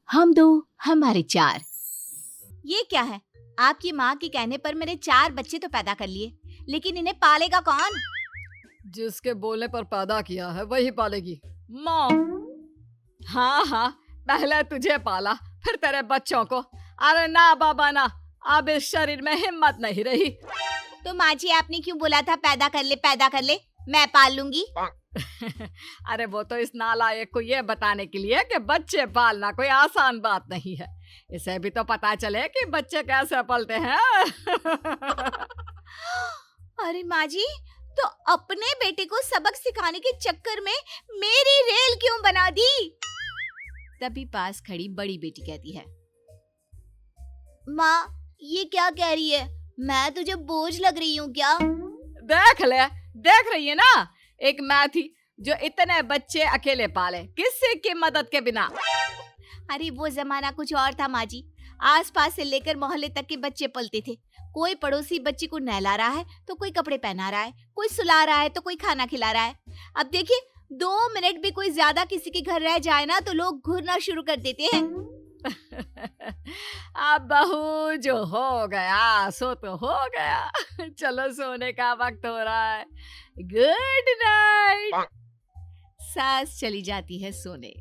हम दो हमारे चार। ये क्या है? आपकी माँ के कहने पर मैंने 4 बच्चे तो पैदा कर लिए, लेकिन इन्हें पालेगा कौन? जिसके बोलने पर पैदा किया है वही पालेगी माँ। हाँ हाँ, पहले तुझे पाला फिर तेरे बच्चों को। अरे ना बाबा ना, अब इस शरीर में हिम्मत नहीं रही। तो माँ जी आपने क्यों बोला था पैदा कर ले, मैं पाल लूंगी। अरे वो तो इस नालायक को ये बताने के लिए कि बच्चे पालना कोई आसान बात नहीं है। इसे भी तो पता चले कि बच्चे कैसे पलते हैं। अरे माँ जी, तो अपने बेटे को सबक सिखाने के चक्कर में मेरी रेल क्यों बना दी? तभी पास खड़ी बड़ी बेटी कहती है, माँ ये क्या कह रही है? मैं तुझे बोझ लग रही हूँ क्या? देख रही है ना, एक मैं थी जो इतने बच्चे अकेले पाले किसी की मदद के बिना। अरे वो जमाना कुछ और था माँ जी। आसपास से लेकर मोहल्ले तक के बच्चे पलते थे। कोई पड़ोसी बच्ची को नहला रहा है तो कोई कपड़े पहना रहा है, कोई सुला रहा है तो कोई खाना खिला रहा है। अब देखिए 2 मिनट भी कोई ज्यादा किसी के घर रह जाए ना तो लोग घूरना शुरू कर देते हैं। अब बहू जो हो गया सो तो हो गया। चलो सोने का वक्त हो रहा है। Good night. सास चली जाती है सोने,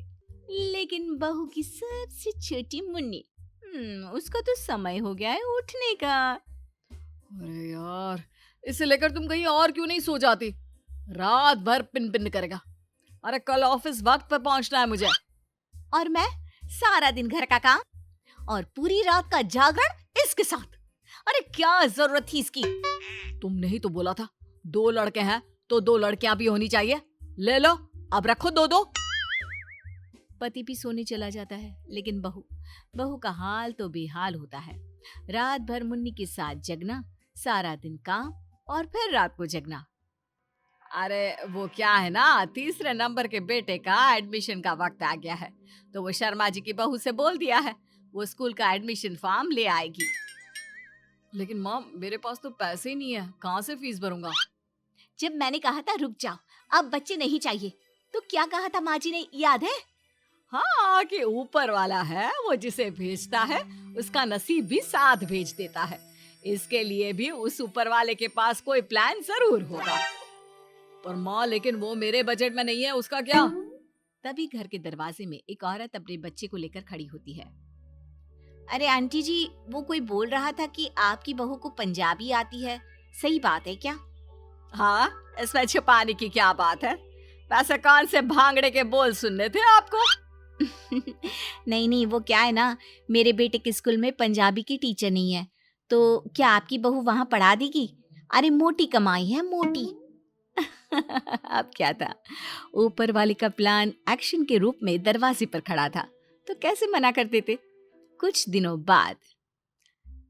लेकिन बहू की सबसे छोटी मुन्नी, उसका तो समय हो गया है उठने का। अरे यार, इसे लेकर तुम कहीं और क्यों नहीं सो जाती? रात भर पिन पिन करेगा। अरे कल ऑफिस वक्त पर पहुंचना है मुझे। और मैं सारा दिन घर का काम और पूरी रात का जागरण इसके साथ। अरे क्या जरूरत थी इसकी? तुमने ही तो बोला था 2 लड़के हैं तो 2 लड़कियां भी होनी चाहिए। ले लो, अब रखो 2-2। पति भी सोने चला जाता है, लेकिन बहू का हाल तो बेहाल होता है। रात भर मुन्नी के साथ जगना, सारा दिन काम और फिर रात को जगना। अरे वो क्या है ना, तीसरे नंबर के बेटे का एडमिशन का वक्त आ गया है तो वो शर्मा जी की बहू से बोल दिया है वो स्कूल का एडमिशन फॉर्म ले आएगी। लेकिन माँ मेरे पास तो पैसे ही नहीं है, कहाँ से फीस भरूंगा? जब मैंने कहा था रुक जाओ, अब बच्चे नहीं चाहिए, तो क्या कहा था माँ जी ने, याद है? हाँ, कि ऊपर वाला है वो जिसे भेजता है उसका नसीब भी साथ भेज देता है। इसके लिए भी उस ऊपर वाले के पास कोई प्लान जरूर होगा। पर माँ लेकिन वो मेरे बजट में नहीं है, उसका क्या? तभी घर के दरवाजे में एक औरत अपने बच्चे को लेकर खड़ी होती है। अरे आंटी जी, वो कोई बोल रहा था कि आपकी बहू को पंजाबी आती है, सही बात है क्या? हाँ, इसमें छुपाने की क्या बात है? वैसे कौन से भांगड़े के बोल सुनने थे आपको? नहीं, वो क्या है ना, मेरे बेटे के स्कूल में पंजाबी की टीचर नहीं है, तो क्या आपकी बहू वहां पढ़ा देगी? अरे मोटी कमाई है, मोटी। अब क्या था, ऊपर वाले का प्लान एक्शन के रूप में दरवाजे पर खड़ा था, तो कैसे मना करते थे। कुछ दिनों बाद,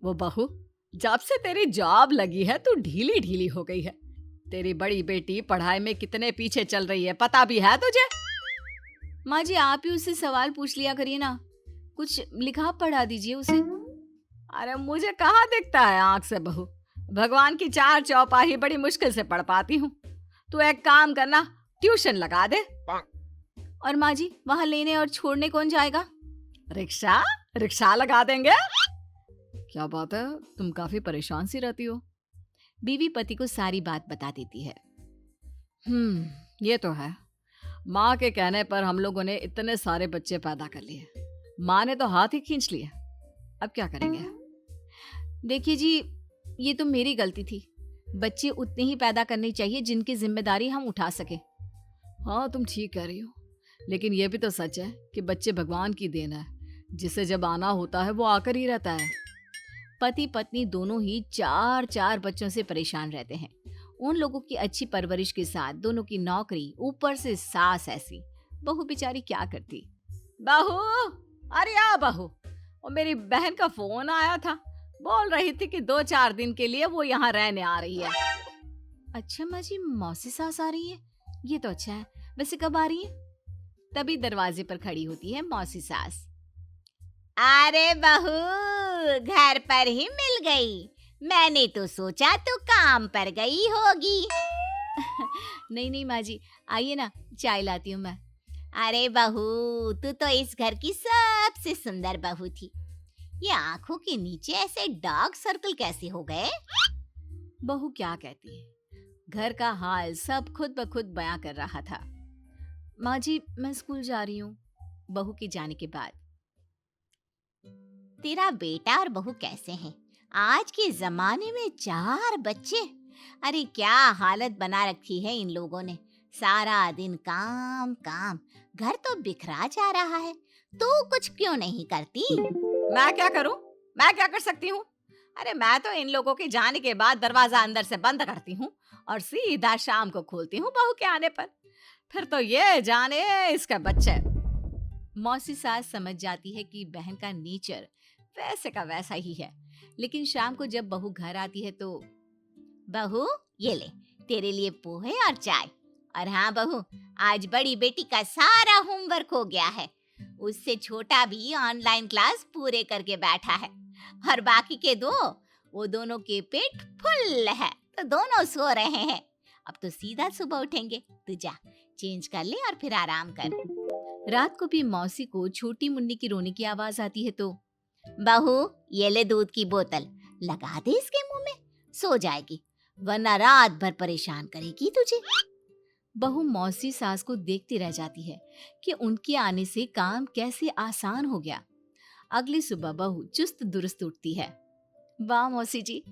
वो बहू, जब से तेरी जॉब लगी है तू ढीली ढीली हो गई है। तेरी बड़ी बेटी पढ़ाई में कितने पीछे चल रही है पता भी है तुझे? माँ जी आप ही उससे सवाल पूछ लिया करिए ना, कुछ लिखा पढ़ा दीजिए उसे। अरे मुझे कहाँ दिखता है आंख से बहू, भगवान की 4 चौपाई बड़ी मुश्किल से पढ़ पाती हूँ। तू एक काम करना, ट्यूशन लगा दे। और माँ जी वहाँ लेने और छोड़ने कौन जाएगा? रिक्शा लगा देंगे। क्या बात है, तुम काफी परेशान सी रहती हो। बीवी पति को सारी बात बता देती है। ये तो है, माँ के कहने पर हम लोगों ने इतने सारे बच्चे पैदा कर लिए, माँ ने तो हाथ ही खींच लिए। अब क्या करेंगे? देखिए जी, ये तो मेरी गलती थी। बच्चे उतने ही पैदा करने चाहिए जिनकी जिम्मेदारी हम उठा सके। हाँ तुम ठीक कह रही हो, लेकिन ये भी तो सच है कि बच्चे भगवान की देन है, जिसे जब आना होता है वो आकर ही रहता है। पति पत्नी दोनों ही 4 बच्चों से परेशान रहते हैं। उन लोगों की अच्छी परवरिश के साथ दोनों की नौकरी, ऊपर से सास ऐसी, बहू बेचारी क्या करती। बहू, अरे आ बहू, वो मेरी बहन का फोन आया था, बोल रही थी कि 2-4 दिन के लिए वो यहाँ रहने आ रही है। अच्छा माँ जी, मौसी सास आ रही है, ये तो अच्छा है। वैसे कब आ रही है? तभी दरवाजे पर खड़ी होती है मौसी सास। अरे बहू, घर पर ही मिल गई, मैंने तो सोचा तू काम पर गई होगी। नहीं माँ जी, आइए ना, चाय लाती हूँ मैं। अरे बहू, तू तो इस घर की सबसे सबसे सुंदर बहू थी। ये आंखों के नीचे ऐसे डार्क सर्कल कैसे हो गए? बहू क्या कहती है, घर का हाल सब खुद ब खुद बयां कर रहा था। माँ जी, मैं स्कूल जा रही हूँ, बहू के जाने के बाद। तेरा बेटा और बहू कैसे हैं? आज के जमाने में 4 बच्चे। अरे क्या हालत बना रखी है इन लोगों ने। सारा दिन काम काम, घर तो बिखरा जा रहा है। तू कुछ क्यों नहीं करती? मैं क्या करूं? मैं क्या कर सकती हूँ? अरे मैं तो इन लोगों के जाने के बाद दरवाजा अंदर से बंद करती हूँ और सीधा शाम को खोलती हूँ बहू के आने पर। फिर तो ये जाने इसका बच्चे। मौसी सास समझ जाती है कि बहन का नेचर वैसे का वैसा ही है, लेकिन शाम को जब बहू घर आती है तो बहू ये ले, तेरे लिए पोहे और चाय। और हाँ बहू, आज बड़ी बेटी का सारा होमवर्क हो गया है। उससे छोटा भी ऑनलाइन क्लास पूरे करके बैठा है। और बाकी के 2, वो दोनों के पेट फुल है, तो दोनों सो रहे हैं। अब तो सीधा सुबह उठेंगे। तू जा, चेंज कर ले और फिर आराम कर। रात को भी मौसी को छोटी मुन्नी की रोने की आवाज आती है तो बहू ये ले दूध की बोतल, लगा दे इसके मुंह में, सो जाएगी, वरना रात भर परेशान करेगी तुझे। बहू मौसी सास को देखती रह जाती है कि उनके आने से काम कैसे आसान हो गया। अगली सुबह बहू चुस्त दुरुस्त उठती है। वाह मौसी जी,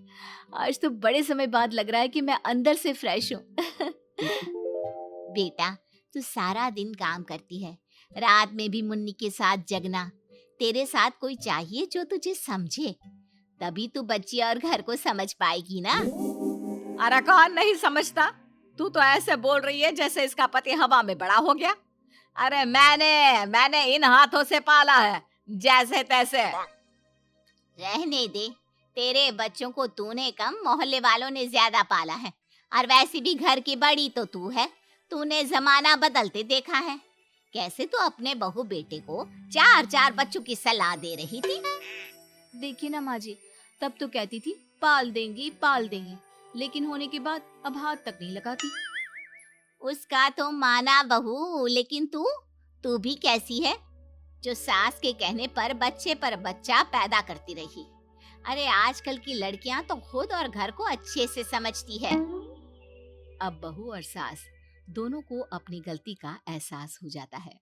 आज तो बड़े समय बाद लग रहा है कि मैं अंदर से फ्रेश हूँ। बेटा तू सारा दिन काम करती है, रात में भी मुन्नी के साथ जगना। तेरे साथ कोई चाहिए जो तुझे समझे, तभी तू बच्ची और घर को समझ पाएगी ना। अरे कौन नहीं समझता? तू तो ऐसे बोल रही है जैसे इसका पति हवा में बड़ा हो गया। अरे मैंने इन हाथों से पाला है, जैसे तैसे। रहने दे, तेरे बच्चों को तूने कम, मोहल्ले वालों ने ज्यादा पाला है। और वैसे भी घर की बड़ी तो तू है, तूने जमाना बदलते देखा है। कैसे तू अपने बहू बेटे को 4 बच्चों की सलाह दे रही थी। देखिए ना माँ जी, तब तो कहती थी पाल देंगी, लेकिन होने के बाद अब हाथ तक नहीं लगाती। उसका तो माना बहू, लेकिन तू भी कैसी है जो सास के कहने पर बच्चे पर बच्चा पैदा करती रही। अरे आजकल की लड़कियां तो खुद और घर को अच्छे से समझती है। अब बहू और सास दोनों को अपनी गलती का एहसास हो जाता है।